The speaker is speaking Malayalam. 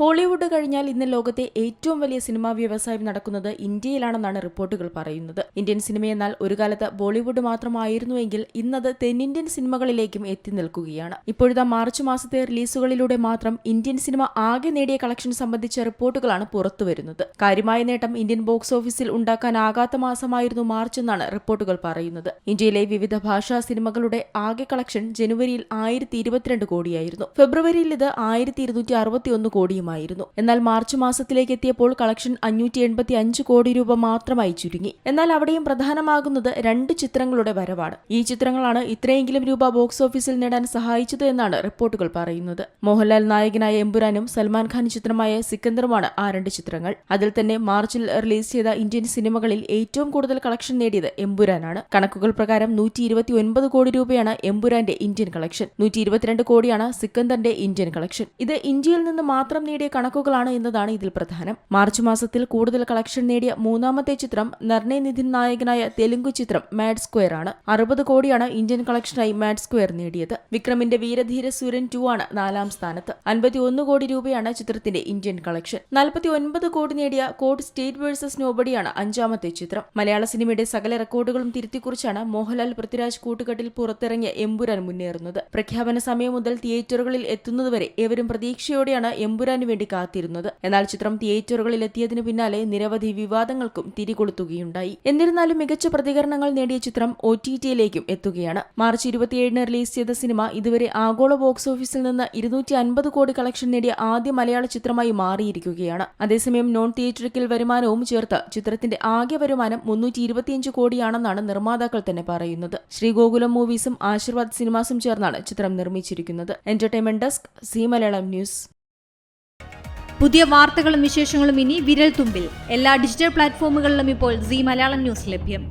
ഹോളിവുഡ് കഴിഞ്ഞാൽ ഇന്ന് ലോകത്തെ ഏറ്റവും വലിയ സിനിമാ വ്യവസായം നടക്കുന്നത് ഇന്ത്യയിലാണെന്നാണ് റിപ്പോർട്ടുകൾ പറയുന്നത്. ഇന്ത്യൻ സിനിമയെന്നാൽ ഒരു കാലത്ത് ബോളിവുഡ് മാത്രമായിരുന്നുവെങ്കിൽ ഇന്നത് തെന്നിന്ത്യൻ സിനിമകളിലേക്കും എത്തി നിൽക്കുകയാണ്. ഇപ്പോഴത്തെ മാർച്ച് മാസത്തെ റിലീസുകളിലൂടെ മാത്രം ഇന്ത്യൻ സിനിമ ആകെ നേടിയ കളക്ഷൻ സംബന്ധിച്ച റിപ്പോർട്ടുകളാണ് പുറത്തുവരുന്നത്. കാര്യമായ നേട്ടം ഇന്ത്യൻ ബോക്സ് ഓഫീസിൽ ഉണ്ടാക്കാനാകാത്ത മാസമായിരുന്നു മാർച്ച് എന്നാണ് റിപ്പോർട്ടുകൾ പറയുന്നത്. ഇന്ത്യയിലെ വിവിധ ഭാഷാ സിനിമകളുടെ ആകെ കളക്ഷൻ ജനുവരിയിൽ 1022 കോടിയായിരുന്നു. ഫെബ്രുവരിയിൽ ഇത് 1261 കോടിയുമായിരുന്നു. എന്നാൽ മാർച്ച് മാസത്തിലേക്ക് എത്തിയപ്പോൾ കളക്ഷൻ 585 കോടി രൂപ മാത്രമായി ചുരുങ്ങി. എന്നാൽ അവിടെയും പ്രധാനമാകുന്നത് 2 ചിത്രങ്ങളുടെ വരവാണ്. ഈ ചിത്രങ്ങളാണ് ഇത്രയെങ്കിലും രൂപ ബോക്സ് ഓഫീസിൽ നേടാൻ സഹായിച്ചത് എന്നാണ് റിപ്പോർട്ടുകൾ പറയുന്നത്. മോഹൻലാൽ നായകനായ എമ്പുരാനും സൽമാൻ ഖാൻ ചിത്രമായ സിക്കന്ദറുമാണ് ആ 2 ചിത്രങ്ങൾ. അതിൽ തന്നെ മാർച്ചിൽ റിലീസ് ചെയ്ത ഇന്ത്യൻ സിനിമകളിൽ ഏറ്റവും കൂടുതൽ കളക്ഷൻ നേടിയത് എമ്പുരാനാണ്. കണക്കുകൾ പ്രകാരം 129 കോടി രൂപയാണ് എമ്പുരാന്റെ ഇന്ത്യൻ കളക്ഷൻ. 122 കോടിയാണ് സിക്കന്ദറിന്റെ ഇന്ത്യൻ കളക്ഷൻ. ഇത് ഇന്ത്യയിൽ നിന്ന് മാത്രം നേടിയ കണക്കുകളാണ് എന്നതാണ് ഇതിൽ പ്രധാനം. മാർച്ച് മാസത്തിൽ കൂടുതൽ കളക്ഷൻ നേടിയ മൂന്നാമത്തെ ചിത്രം നർനെ നിധിൻ നായകനായ തെലുങ്കു ചിത്രം മാഡ് സ്ക്വയർ ആണ്. 60 കോടിയാണ് ഇന്ത്യൻ കളക്ഷനായി മാഡ് സ്ക്വയർ നേടിയത്. വിക്രമിന്റെ വീരധീര സൂരൻ 2 ആണ് 4-ാം സ്ഥാനത്ത്. 51 കോടി രൂപയാണ് ചിത്രത്തിന്റെ ഇന്ത്യൻ കളക്ഷൻ. 49 കോടി നേടിയ കോഡ് സ്റ്റേറ്റ് വേഴ്സസ് നോബഡിയാണ് 5-ാമത്തെ ചിത്രം. മലയാള സിനിമയുടെ സകല റെക്കോർഡുകളും തിരുത്തിക്കുറിച്ചാണ് മോഹൻലാൽ പൃഥ്വിരാജ് കൂട്ടുകെട്ടിൽ പുറത്തിറങ്ങിയ എമ്പുരാൻ മുന്നേറുന്നത്. പ്രഖ്യാപന സമയം മുതൽ തിയേറ്ററുകളിൽ എത്തുന്നതുവരെ ഏവരും പ്രതീക്ഷയോടെയാണ് എമ്പുരാന് വേണ്ടി കാത്തിരുന്നത്. എന്നാൽ ചിത്രം തിയേറ്ററുകളിൽ എത്തിയതിനു പിന്നാലെ നിരവധി വിവാദങ്ങൾക്കും തിരികൊളുത്തുകയുണ്ടായി. എന്നിരുന്നാലും മികച്ച പ്രതികരണങ്ങൾ നേടിയ ചിത്രം OTT-യിലേക്കും എത്തുകയാണ്. മാർച്ച് 27-ന് റിലീസ് ചെയ്ത സിനിമ ഇതുവരെ ആഗോള ബോക്സ് ഓഫീസിൽ നിന്ന് 250 കോടി കളക്ഷൻ നേടിയ ആദ്യ മലയാള ചിത്രമായി മാറിയിരിക്കുകയാണ്. അതേസമയം നോൺ തിയേറ്ററിക്കൽ വരുമാനവും ചേർത്ത് ചിത്രത്തിന്റെ ആകെ വരുമാനം 325 കോടിയാണെന്നാണ് നിർമ്മാതാക്കൾ തന്നെ പറയുന്നത്. ശ്രീഗോകുലം മൂവീസും ആശീർവാദ് സിനിമാസും ചേർന്നാണ് ചിത്രം നിർമ്മിച്ചിരിക്കുന്നത്. Entertainment desk, C Malayalam news. പുതിയ വാർത്തകളും വിശേഷങ്ങളും ഇനി വിരൽ തുമ്പിൽ. എല്ലാ ഡിജിറ്റൽ പ്ലാറ്റ്ഫോമുകളിലും ഇപ്പോൾ സി മലയാളം ന്യൂസ് ലഭ്യം.